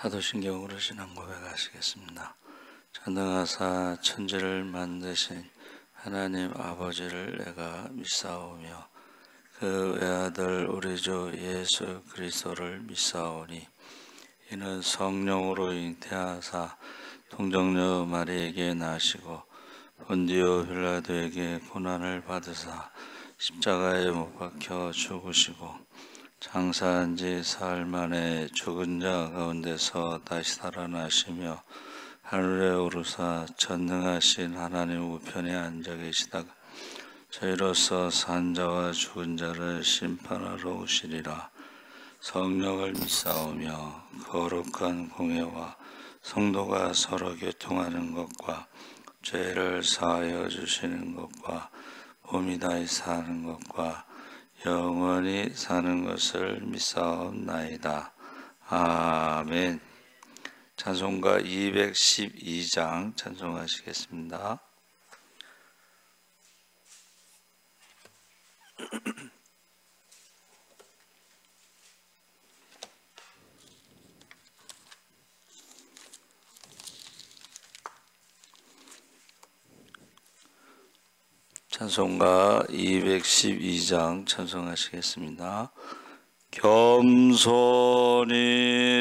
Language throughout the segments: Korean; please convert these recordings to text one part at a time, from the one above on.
사도신경으로 신앙 고백하시겠습니다. 전능하사 천지를 만드신 하나님 아버지를 내가 믿사오며 그 외아들 우리 주 예수 그리스도를 믿사오니 이는 성령으로 잉태하사 동정녀 마리에게 나시고 본디오 빌라도에게 고난을 받으사 십자가에 못 박혀 죽으시고 장사한 지 사흘 만에 죽은 자 가운데서 다시 살아나시며 하늘에 오르사 전능하신 하나님 우편에 앉아 계시다가 저희로서 산 자와 죽은 자를 심판하러 오시리라. 성령을 믿사오며 거룩한 공회와 성도가 서로 교통하는 것과 죄를 사하여 주시는 것과 몸이 다시 사는 것과 영원히 사는 것을 믿사옵나이다. 아멘. 찬송가 212장 찬송하시겠습니다. 찬송가 212장 찬송하시겠습니다. 겸손히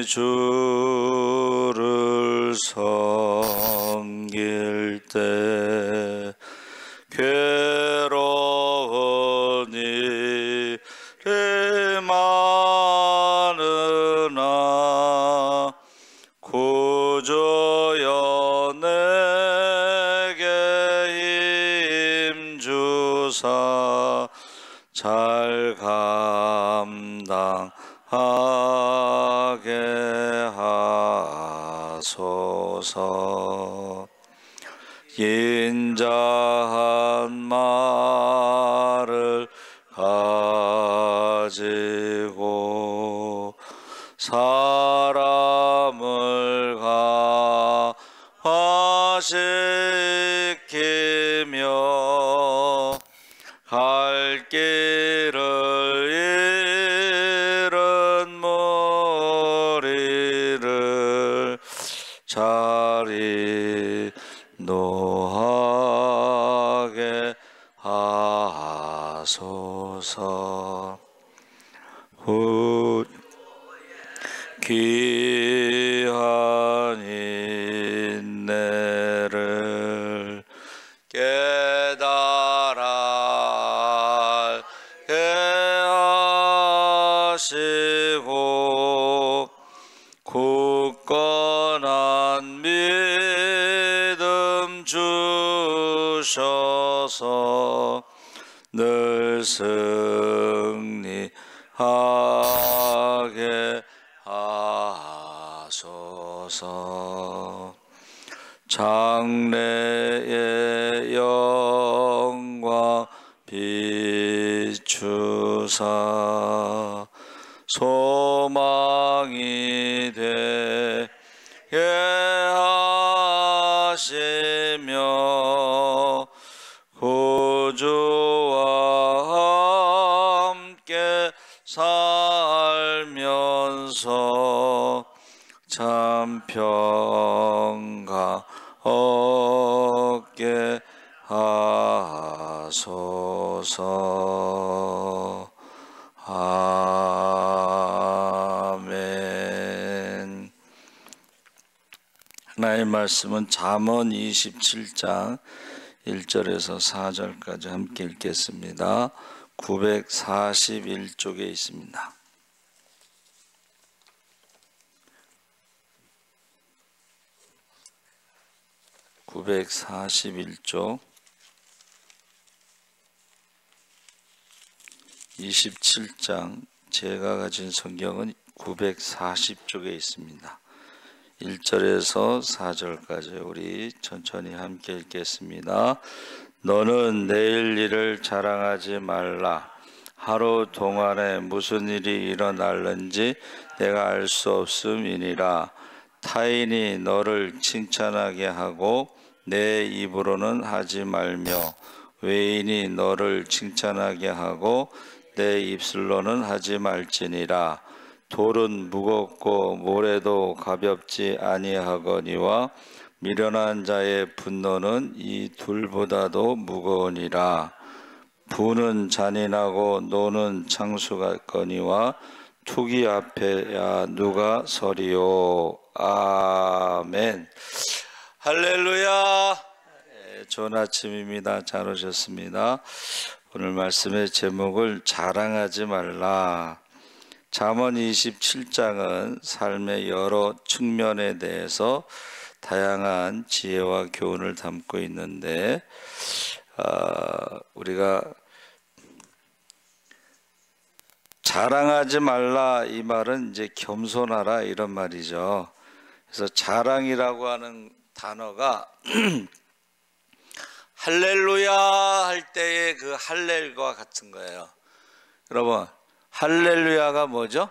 주를 섬길 때 괴로운 일이 많으나 구주여 내게 힘주사 잘 감당하게 하소서. 인자한 말을 가지고 사람을 강화시키며 갈 길을 잃은 무리를 잘 인도하게 하소서. 귀한 인내를 깨달아 하시고 굳건한 믿음 주셔서 늘 승리하게 하소서. 장래의 영광 비추사 소망이 되게 하시며 구주와 함께 살면서 참 평강 얻게 하소서. 아멘. 하나님의 말씀은 잠언 27장 1절에서 4절까지 함께 읽겠습니다. 941쪽에 있습니다. (941쪽) 27장 제가 가진 성경은 940쪽에 있습니다. 1절에서 4절까지 우리 천천히 함께 읽겠습니다. 너는 내일 일을 자랑하지 말라. 하루 동안에 무슨 일이 일어날는지 내가 알 수 없음이니라. 타인이 너를 칭찬하게 하고 내 입으로는 하지 말며 외인이 너를 칭찬하게 하고 내 입술로는 하지 말지니라. 돌은 무겁고 모래도 가볍지 아니하거니와 미련한 자의 분노는 이 둘보다도 무거우니라. 부는 잔인하고 노는 창수 같거니와 투기 앞에야 누가 서리요. 아멘. 할렐루야. 좋은 아침입니다. 잘 오셨습니다. 오늘 말씀의 제목을 자랑하지 말라. 잠언 27장은 삶의 여러 측면에 대해서 다양한 지혜와 교훈을 담고 있는데 우리가 자랑하지 말라 이 말은 이제 겸손하라 이런 말이죠. 그래서 자랑이라고 하는 단어가 할렐루야 할 때의 그 할렐과 같은 거예요. 여러분, 할렐루야가 뭐죠?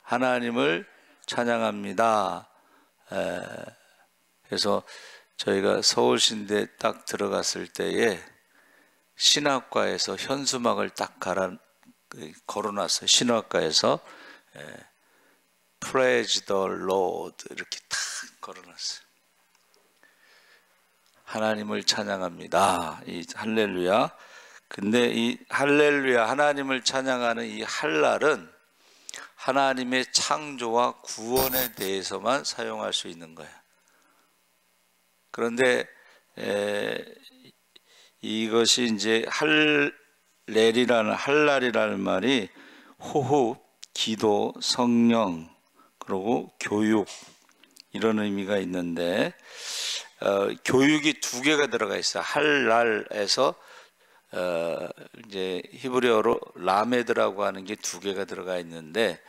하나님을 찬양합니다. 그래서 저희가 서울신대 딱 들어갔을 때에 신학과에서 현수막을 딱 걸어놨어요. 신학과에서 Praise the Lord 이렇게 딱 걸어놨어요. 하나님을 찬양합니다. 이 할렐루야. 근데 이 할렐루야, 하나님을 찬양하는 이 할랄은 하나님의 창조와 구원에 대해서만 사용할 수 있는 거예요. 그런데 이것이 이제 할랄이라는 말이 호흡, 기도, 성령, 그리고 교육 이런 의미가 있는데 교육이 두 개가 들어가 있어요. 할랄에서 이제 히브리어로 라메드라고 하는 게 두 개가 들어가 있는데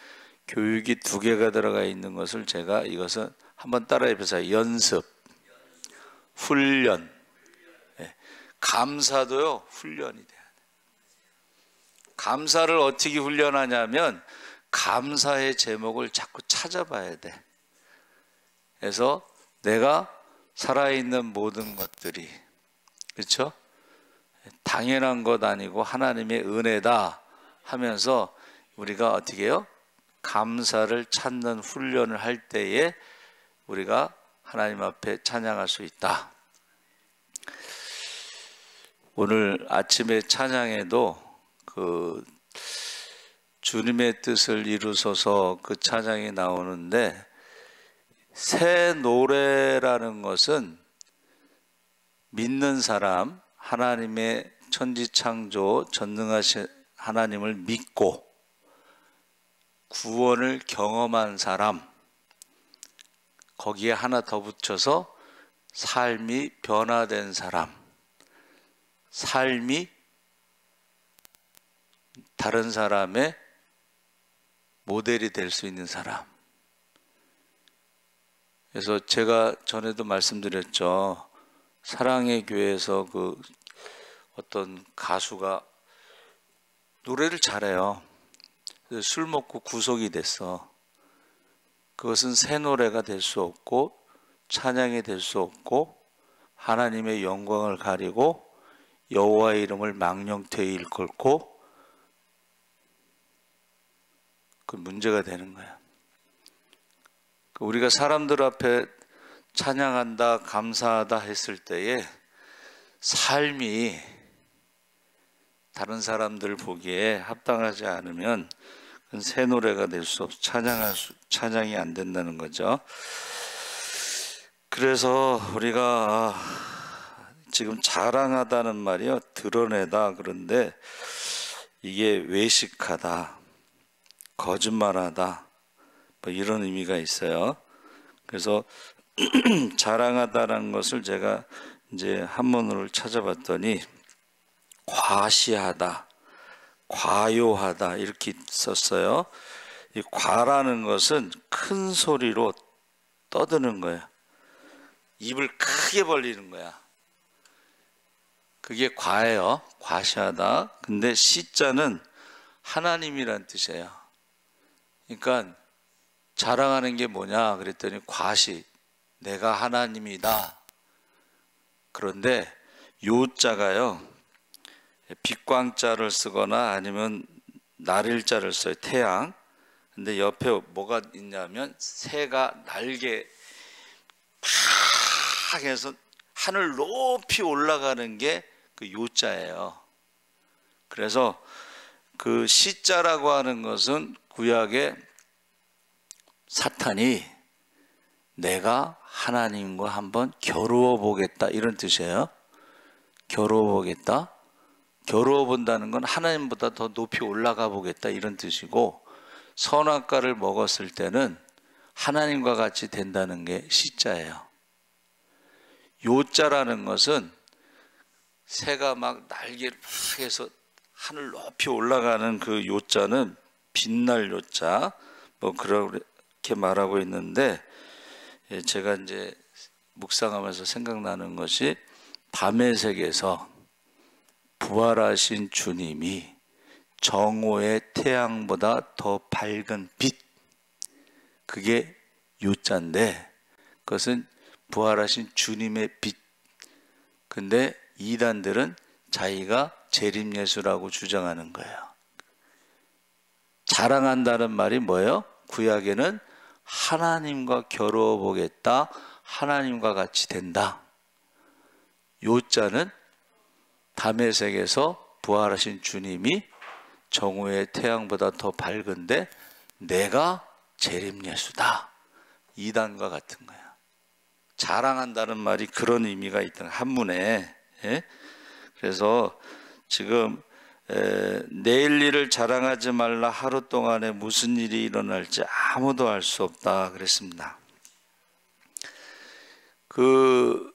교육이 두 개가 들어가 있는 것을 제가 이것은 한번 따라해 보세요. 연습, 훈련. 감사도요 훈련이 돼야 돼. 감사를 어떻게 훈련하냐면 감사의 제목을 자꾸 찾아봐야 돼. 그래서 내가 살아있는 모든 것들이, 그렇죠? 당연한 것 아니고 하나님의 은혜다 하면서 우리가 어떻게 해요? 감사를 찾는 훈련을 할 때에 우리가 하나님 앞에 찬양할 수 있다. 오늘 아침에 찬양에도 그 주님의 뜻을 이루소서 그 찬양이 나오는데 새 노래라는 것은 믿는 사람, 하나님의 천지창조 전능하신 하나님을 믿고 구원을 경험한 사람, 거기에 하나 더 붙여서 삶이 변화된 사람, 삶이 다른 사람의 모델이 될 수 있는 사람. 그래서 제가 전에도 말씀드렸죠. 사랑의 교회에서 그 어떤 가수가 노래를 잘해요. 술 먹고 구속이 됐어. 그것은 새 노래가 될 수 없고 찬양이 될 수 없고 하나님의 영광을 가리고 여호와의 이름을 망령되이 일컬고 그 문제가 되는 거야. 우리가 사람들 앞에 찬양한다, 감사하다 했을 때에 삶이 다른 사람들 보기에 합당하지 않으면 그건 새 노래가 될 수 없어. 찬양이 안 된다는 거죠. 그래서 우리가 지금 자랑하다는 말이요, 드러내다. 그런데 이게 외식하다, 거짓말하다, 뭐 이런 의미가 있어요. 그래서 자랑하다라는 것을 제가 이제 한문으로 찾아봤더니 과시하다, 과요하다 이렇게 썼어요. 이 과라는 것은 큰 소리로 떠드는 거예요. 입을 크게 벌리는 거야. 그게 과예요. 과시하다. 근데 시자는 하나님이란 뜻이에요. 그러니까 자랑하는 게 뭐냐 그랬더니 과시, 내가 하나님이다. 그런데 요자가요 빛광자를 쓰거나 아니면 날일자를 써요. 태양. 근데 옆에 뭐가 있냐면 새가 날개 팍 해서 하늘 높이 올라가는 게 그 요자예요. 그래서 그 시자라고 하는 것은 구약의 사탄이 내가 하나님과 한번 겨루어 보겠다 이런 뜻이에요. 겨루어 보겠다. 겨루어 본다는 건 하나님보다 더 높이 올라가 보겠다 이런 뜻이고, 선악과를 먹었을 때는 하나님과 같이 된다는 게 시자예요. 요자라는 것은 새가 막 날개를 팍 해서 하늘 높이 올라가는 그 요자는 빛날 요자, 뭐 그렇게 말하고 있는데, 제가 이제 묵상하면서 생각나는 것이 밤의 색에서 부활하신 주님이 정오의 태양보다 더 밝은 빛, 그게 요자인데 그것은 부활하신 주님의 빛. 근데 이단들은 자기가 재림예수라고 주장하는 거예요. 자랑한다는 말이 뭐예요? 구약에는 하나님과 겨루어 보겠다, 하나님과 같이 된다. 요자는 밤의 색에서 부활하신 주님이 정오의 태양보다 더 밝은데 내가 재림예수다. 이단과 같은 거야. 자랑한다는 말이 그런 의미가 있던 한문에. 그래서 지금 내일 일을 자랑하지 말라, 하루 동안에 무슨 일이 일어날지 아무도 알 수 없다 그랬습니다. 그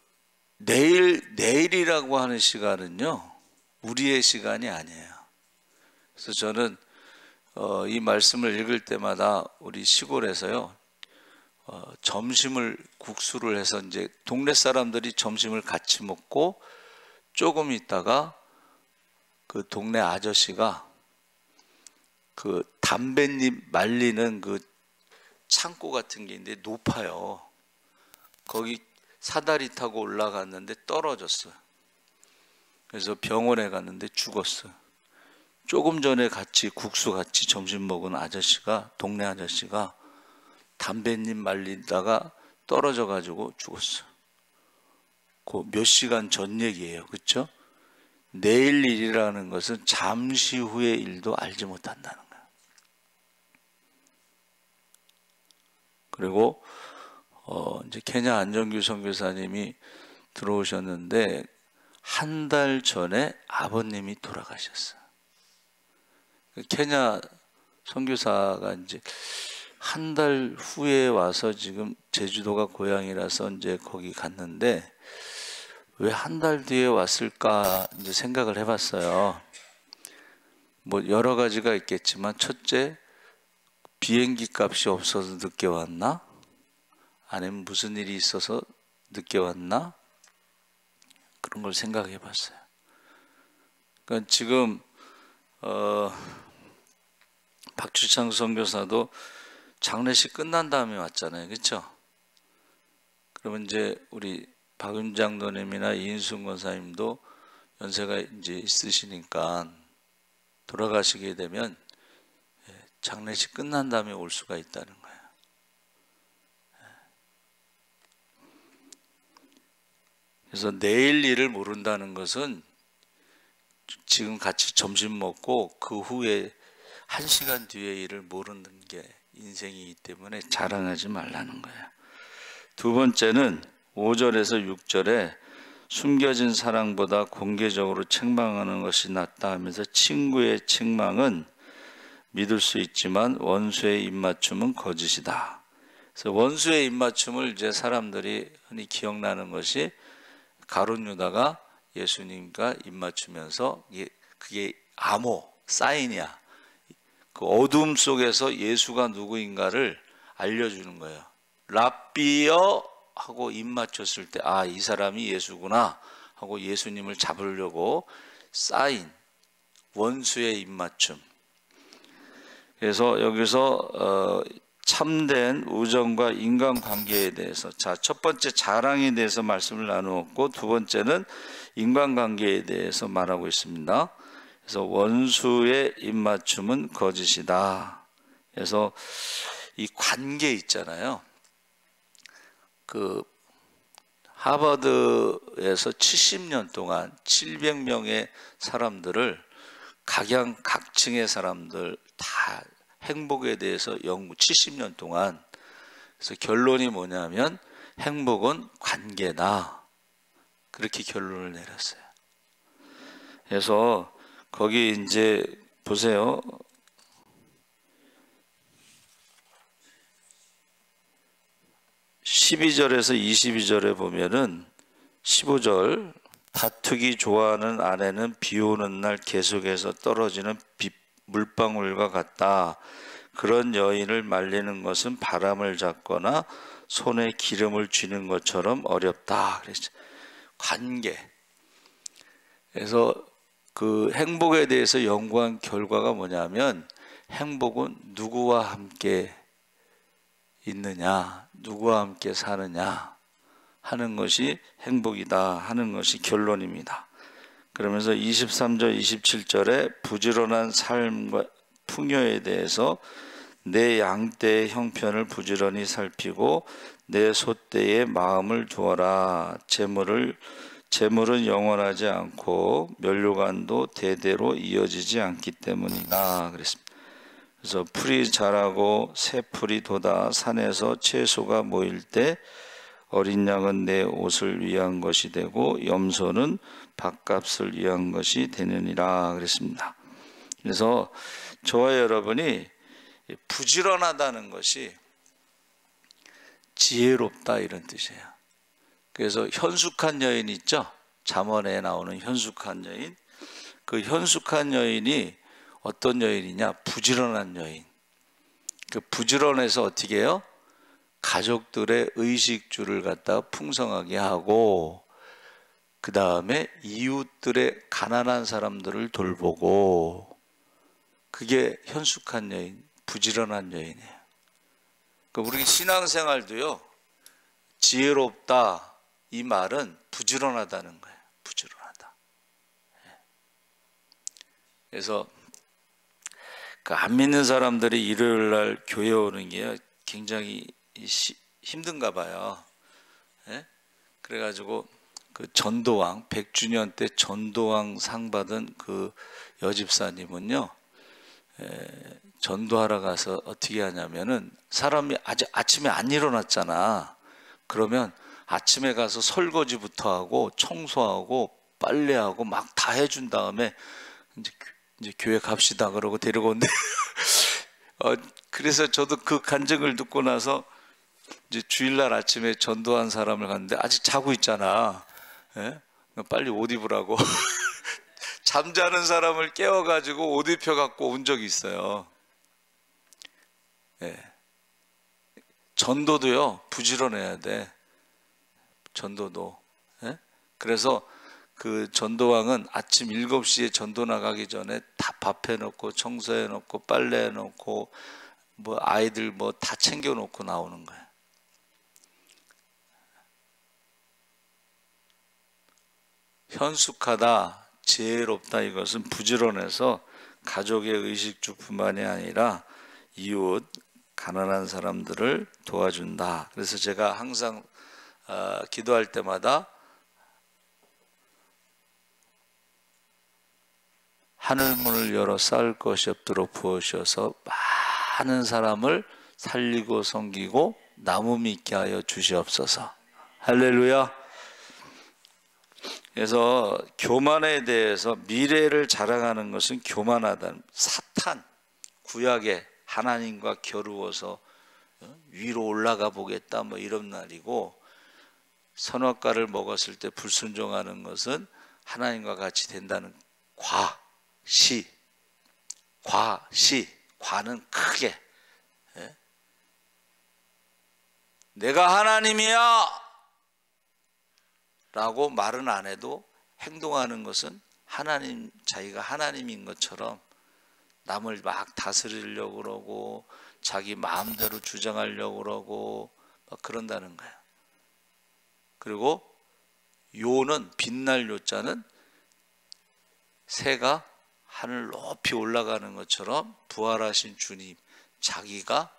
내일이라고 하는 시간은요, 우리의 시간이 아니에요. 그래서 저는 이 말씀을 읽을 때마다 우리 시골에서요, 점심을 국수를 해서 이제 동네 사람들이 점심을 같이 먹고 조금 있다가 그 동네 아저씨가 그 담뱃잎 말리는 그 창고 같은 게 있는데 높아요. 거기 사다리 타고 올라갔는데 떨어졌어요. 그래서 병원에 갔는데 죽었어요. 조금 전에 국수 같이 점심 먹은 아저씨가, 동네 아저씨가 담뱃잎 말리다가 떨어져 가지고 죽었어요. 그 몇 시간 전 얘기예요. 그렇죠? 내일 일이라는 것은 잠시 후의 일도 알지 못한다는 거예요. 그리고 이제 케냐 안정규 선교사님이 들어오셨는데 한 달 전에 아버님이 돌아가셨어요. 케냐 선교사가 이제 한 달 후에 와서 지금 제주도가 고향이라서 이제 거기 갔는데 왜 한 달 뒤에 왔을까 이제 생각을 해봤어요. 뭐 여러 가지가 있겠지만, 첫째, 비행기 값이 없어서 늦게 왔나? 아니면 무슨 일이 있어서 늦게 왔나? 그런 걸 생각해 봤어요. 그러니까 지금 박주창 선교사도 장례식 끝난 다음에 왔잖아요. 그렇죠? 그러면 이제 우리 박윤 장로님이나 이인순 권사님도 연세가 이제 있으시니까 돌아가시게 되면 장례식 끝난 다음에 올 수가 있다는 거예요. 그래서 내일 일을 모른다는 것은 지금 같이 점심 먹고 그 후에 1시간 뒤의 일을 모르는 게 인생이기 때문에 자랑하지 말라는 거예요. 두 번째는 5절에서 6절에 숨겨진 사랑보다 공개적으로 책망하는 것이 낫다 하면서 친구의 책망은 믿을 수 있지만 원수의 입맞춤은 거짓이다. 그래서 원수의 입맞춤을 이제 사람들이 흔히 기억나는 것이 가룟 유다가 예수님과 입맞추면서 그게 암호, 사인이야. 그 어둠 속에서 예수가 누구인가를 알려주는 거예요. 랍비여 하고 입맞췄을 때, 아, 이 사람이 예수구나 하고 예수님을 잡으려고 사인, 원수의 입맞춤. 그래서 여기서 참된 우정과 인간관계에 대해서, 자, 첫 번째 자랑에 대해서 말씀을 나누었고, 두 번째는 인간관계에 대해서 말하고 있습니다. 그래서 원수의 입맞춤은 거짓이다. 그래서 이 관계 있잖아요. 그 하버드에서 70년 동안 700명의 사람들을 각양각층의 사람들 다 행복에 대해서 연구 70년 동안. 그래서 결론이 뭐냐면 행복은 관계다. 그렇게 결론을 내렸어요. 그래서 거기 이제 보세요. 12절에서 22절에 보면은 15절 다투기 좋아하는 아내는 비 오는 날 계속해서 떨어지는 물방울과 같다. 그런 여인을 말리는 것은 바람을 잡거나 손에 기름을 쥐는 것처럼 어렵다. 그랬죠. 관계. 그래서 그 행복에 대해서 연구한 결과가 뭐냐면 행복은 누구와 함께 있느냐, 누구와 함께 사느냐 하는 것이 행복이다 하는 것이 결론입니다. 그러면서 23절, 27절에 부지런한 삶과 풍요에 대해서 내 양떼의 형편을 부지런히 살피고 내 소떼의 마음을 두어라. 재물은 영원하지 않고 면류관도 대대로 이어지지 않기 때문이다 그랬습니다. 그래서 풀이 자라고 새 풀이 돋아 산에서 채소가 모일 때 어린 양은 내 옷을 위한 것이 되고 염소는 밥값을 위한 것이 되느니라 그랬습니다. 그래서 저와 여러분이 부지런하다는 것이 지혜롭다 이런 뜻이에요. 그래서 현숙한 여인 있죠? 잠언에 나오는 현숙한 여인. 그 현숙한 여인이 어떤 여인이냐? 부지런한 여인. 그 부지런해서 어떻게 해요? 가족들의 의식주를 갖다가 풍성하게 하고 그 다음에 이웃들의 가난한 사람들을 돌보고 그게 현숙한 여인, 부지런한 여인이에요. 그러니까 우리 신앙생활도요. 지혜롭다 이 말은 부지런하다는 거예요. 부지런하다. 그래서 그 안 믿는 사람들이 일요일 날 교회 오는 게 굉장히 힘든가 봐요. 예? 그래가지고 그 전도왕 100주년 때 전도왕 상 받은 그 여집사님은요, 전도하러 가서 어떻게 하냐면은 사람이 아직 아침에 안 일어났잖아. 그러면 아침에 가서 설거지부터 하고 청소하고 빨래하고 막 다 해준 다음에 이제 교회 갑시다 그러고 데려오는데 그래서 저도 그 간증을 듣고 나서 이제 주일날 아침에 전도한 사람을 갔는데 아직 자고 있잖아. 예? 빨리 옷 입으라고 잠자는 사람을 깨워가지고 옷 입혀갖고 온 적이 있어요. 예. 전도도요 부지런해야 돼. 전도도. 예? 그래서 그 전도왕은 아침 7시에 전도 나가기 전에 다 밥 해놓고 청소해놓고 빨래해놓고 뭐 아이들 뭐 다 챙겨놓고 나오는 거예요. 현숙하다, 지혜롭다 이것은 부지런해서 가족의 의식주뿐만이 아니라 이웃, 가난한 사람들을 도와준다. 그래서 제가 항상 기도할 때마다 하늘문을 열어 쌓을 것이 없도록 부으셔서 많은 사람을 살리고 섬기고 나무 믿게 하여 주시옵소서. 할렐루야. 그래서 교만에 대해서 미래를 자랑하는 것은 교만하다. 사탄, 구약에 하나님과 겨루어서 위로 올라가 보겠다 뭐 이런 날이고, 선악과를 먹었을 때 불순종하는 것은 하나님과 같이 된다는 과는 크게 내가 하나님이야 라고 말은 안 해도 행동하는 것은 하나님, 자기가 하나님인 것처럼 남을 막 다스리려고 그러고 자기 마음대로 주장하려고 그러고 막 그런다는 거예요. 그리고 요는 빛날 요자는 새가 하늘 높이 올라가는 것처럼 부활하신 주님, 자기가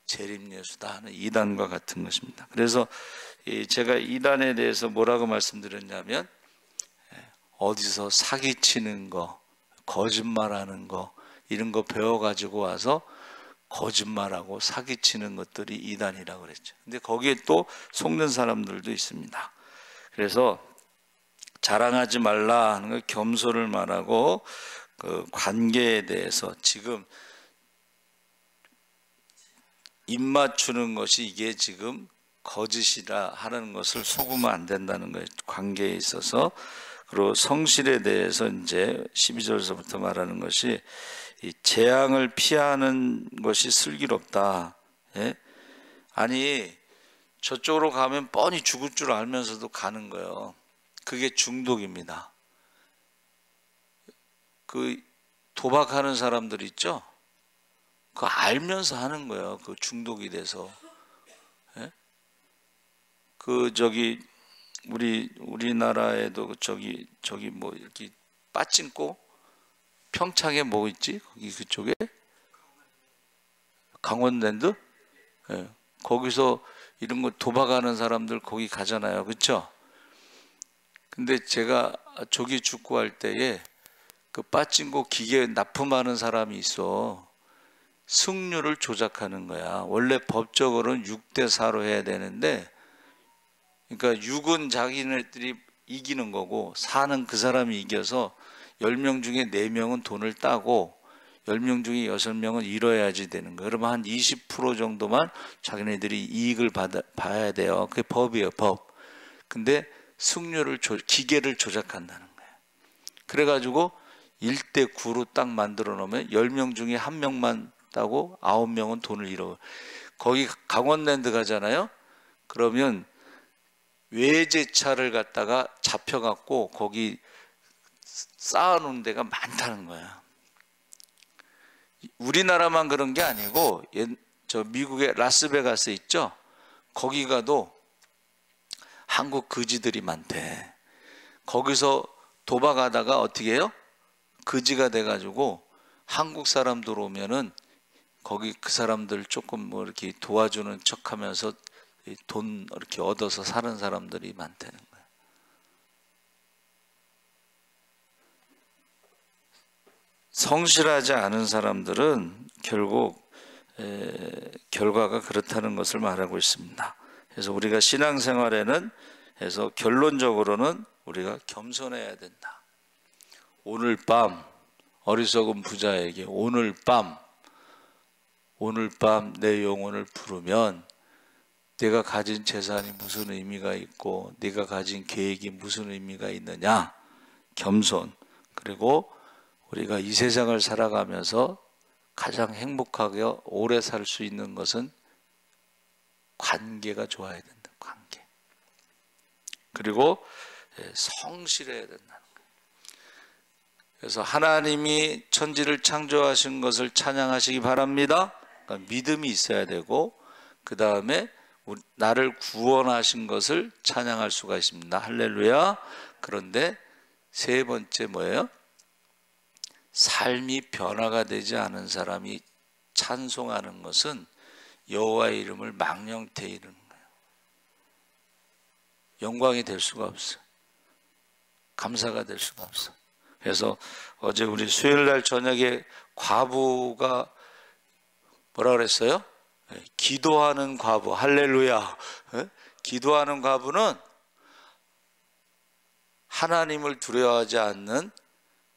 재림예수다 하는 이단과 같은 것입니다. 그래서 제가 이단에 대해서 뭐라고 말씀드렸냐면, 어디서 사기치는 거, 거짓말하는 거, 이런 거 배워가지고 와서 거짓말하고 사기치는 것들이 이단이라고 그랬죠. 근데 거기에 또 속는 사람들도 있습니다. 그래서 자랑하지 말라 하는 거, 겸손을 말하고, 그 관계에 대해서 지금 입 맞추는 것이 이게 지금 거짓이라 하는 것을 속으면 안 된다는 거예요. 관계에 있어서. 그리고 성실에 대해서 이제 12절서부터 말하는 것이, 이 재앙을 피하는 것이 슬기롭다. 예? 아니, 저쪽으로 가면 뻔히 죽을 줄 알면서도 가는 거예요. 그게 중독입니다. 그 도박하는 사람들 있죠? 그거 알면서 하는 거예요. 그 중독이 돼서. 예? 우리나라에도 저기 뭐 이렇게 빠찡고 평창에 뭐 있지? 거기 그쪽에 강원랜드? 예. 거기서 이런 거 도박하는 사람들 거기 가잖아요. 그렇죠? 근데 제가 조기 축구할 때에 그 빠찡고 기계 납품하는 사람이 있어. 승률을 조작하는 거야. 원래 법적으로는 6대 4로 해야 되는데, 그러니까 6은 자기네들이 이기는 거고 4는 그 사람이 이겨서 10명 중에 4명은 돈을 따고 10명 중에 6명은 잃어야지 되는 거예요. 그러면 한 20% 정도만 자기네들이 이익을 봐야 돼요. 그게 법이에요, 법. 근데 승률을 기계를 조작한다는 거예요. 그래가지고 1대 9로 딱 만들어 놓으면 10명 중에 1명만 따고 9명은 돈을 잃어. 거기 강원랜드 가잖아요. 그러면 외제차를 갖다가 잡혀갖고 거기 쌓아놓은 데가 많다는 거야. 우리나라만 그런 게 아니고 저 미국의 라스베가스 있죠? 거기 가도 한국 거지들이 많대. 거기서 도박하다가 어떻게 해요? 거지가 돼가지고 한국 사람들 오면은 거기 그 사람들 조금 뭐 이렇게 도와주는 척하면서 돈 이렇게 얻어서 사는 사람들이 많다는 거예요. 성실하지 않은 사람들은 결국 결과가 그렇다는 것을 말하고 있습니다. 그래서 우리가 신앙생활에는 해서 결론적으로는 우리가 겸손해야 된다. 오늘 밤 어리석은 부자에게 오늘 밤 내 영혼을 부르면 내가 가진 재산이 무슨 의미가 있고 네가 가진 계획이 무슨 의미가 있느냐. 겸손. 그리고 우리가 이 세상을 살아가면서 가장 행복하게 오래 살 수 있는 것은 관계가 좋아야 된다. 관계. 그리고 성실해야 된다는 거예요. 그래서 하나님이 천지를 창조하신 것을 찬양하시기 바랍니다. 그러니까 믿음이 있어야 되고, 그 다음에 나를 구원하신 것을 찬양할 수가 있습니다. 할렐루야. 그런데 세 번째 뭐예요? 삶이 변화가 되지 않은 사람이 찬송하는 것은 여호와의 이름을 망령되이 이르는 거예요. 영광이 될 수가 없어요. 감사가 될 수가 없어요. 그래서 어제 우리 수요일 날 저녁에 과부가 뭐라 그랬어요? 기도하는 과부. 할렐루야. 기도하는 과부는 하나님을 두려워하지 않는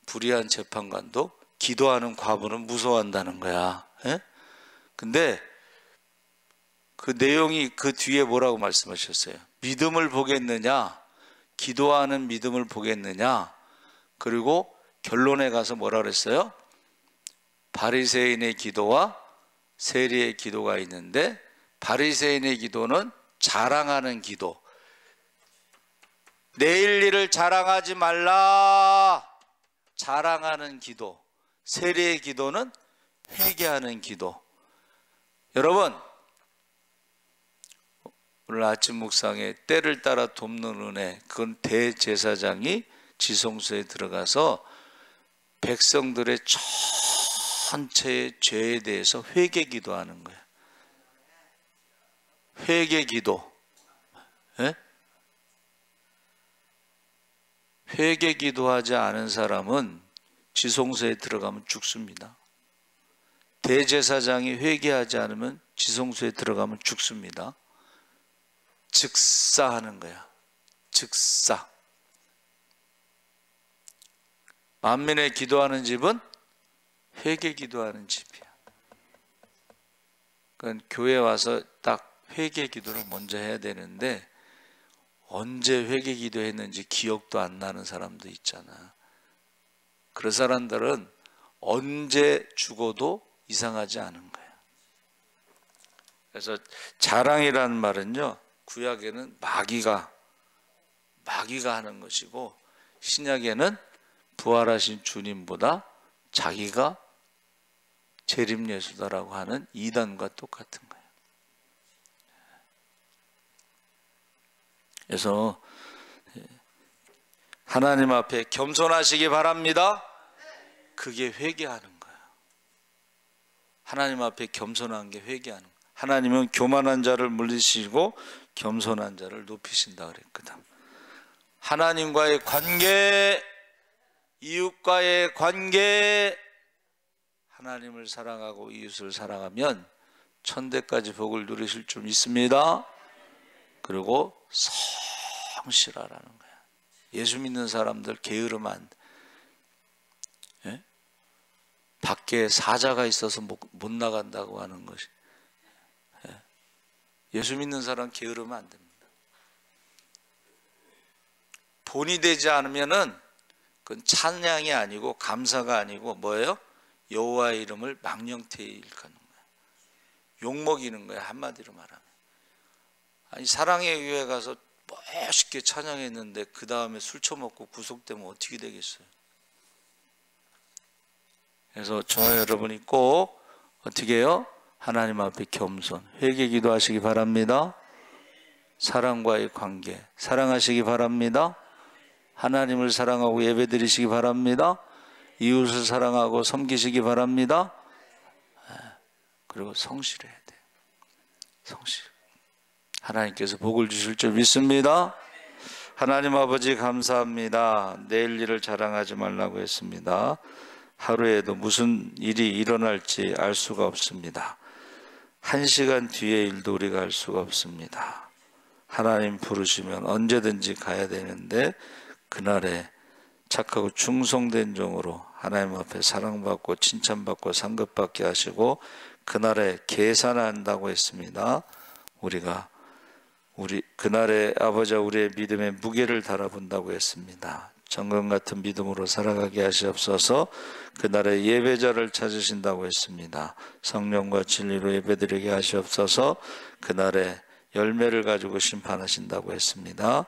불의한 재판관도 기도하는 과부는 무서워한다는 거야. 근데 그 내용이 그 뒤에 뭐라고 말씀하셨어요? 믿음을 보겠느냐? 기도하는 믿음을 보겠느냐? 그리고 결론에 가서 뭐라 그랬어요? 바리새인의 기도와 세리의 기도가 있는데, 바리새인의 기도는 자랑하는 기도. 내일 일을 자랑하지 말라. 자랑하는 기도. 세리의 기도는 회개하는 기도. 여러분, 오늘 아침 묵상에 때를 따라 돕는 은혜, 그건 대제사장이 지성소에 들어가서 백성들의 전체의 죄에 대해서 회개 기도하는 거예요. 회개 기도. 예? 회개 기도하지 않은 사람은 지성소에 들어가면 죽습니다. 대제사장이 회개하지 않으면 지성소에 들어가면 죽습니다. 즉사하는 거야. 즉사. 만민의 기도하는 집은 회개 기도하는 집이야. 그러니까 교회 와서 딱 회개 기도를 먼저 해야 되는데 언제 회개 기도했는지 기억도 안 나는 사람도 있잖아. 그런 사람들은 언제 죽어도 이상하지 않은 거야. 그래서 자랑이라는 말은요, 구약에는 마귀가 하는 것이고 신약에는 부활하신 주님보다 자기가 재림 예수다라고 하는 이단과 똑같은 거예요. 그래서 하나님 앞에 겸손하시기 바랍니다. 그게 회개하는 거예요. 하나님 앞에 겸손한 게 회개하는 거예요. 하나님은 교만한 자를 물리시고 겸손한 자를 높이신다 그랬거든. 하나님과의 관계, 이웃과의 관계, 하나님을 사랑하고 이웃을 사랑하면 천대까지 복을 누리실 줄 믿습니다. 그리고 성실하라는 거야. 예수 믿는 사람들 게으르면 안 돼. 예? 밖에 사자가 있어서 못 나간다고 하는 것이. 예? 예수 믿는 사람 게으르면 안 됩니다. 본이 되지 않으면은 그건 찬양이 아니고 감사가 아니고 뭐예요? 여호와의 이름을 망령되이 일컫는 거야. 욕먹이는 거야, 한마디로 말하면. 아니, 사랑의 교회 가서 멋있게 찬양했는데 그 다음에 술 처먹고 구속되면 어떻게 되겠어요? 그래서 저와 여러분이 꼭 어떻게 해요? 하나님 앞에 겸손, 회개 기도하시기 바랍니다. 사랑과의 관계, 사랑하시기 바랍니다. 하나님을 사랑하고 예배드리시기 바랍니다. 이웃을 사랑하고 섬기시기 바랍니다. 그리고 성실해야 돼요. 성실. 하나님께서 복을 주실 줄 믿습니다. 하나님 아버지 감사합니다. 내일 일을 자랑하지 말라고 했습니다. 하루에도 무슨 일이 일어날지 알 수가 없습니다. 1시간 뒤의 일도 우리가 알 수가 없습니다. 하나님 부르시면 언제든지 가야 되는데 그날에 착하고 충성된 종으로 하나님 앞에 사랑받고 칭찬받고 상급받게 하시고 그날에 계산한다고 했습니다. 우리 그날에 아버지와 우리의 믿음에 무게를 달아본다고 했습니다. 정금 같은 믿음으로 살아가게 하시옵소서. 그날에 예배자를 찾으신다고 했습니다. 성령과 진리로 예배드리게 하시옵소서. 그날에 열매를 가지고 심판하신다고 했습니다.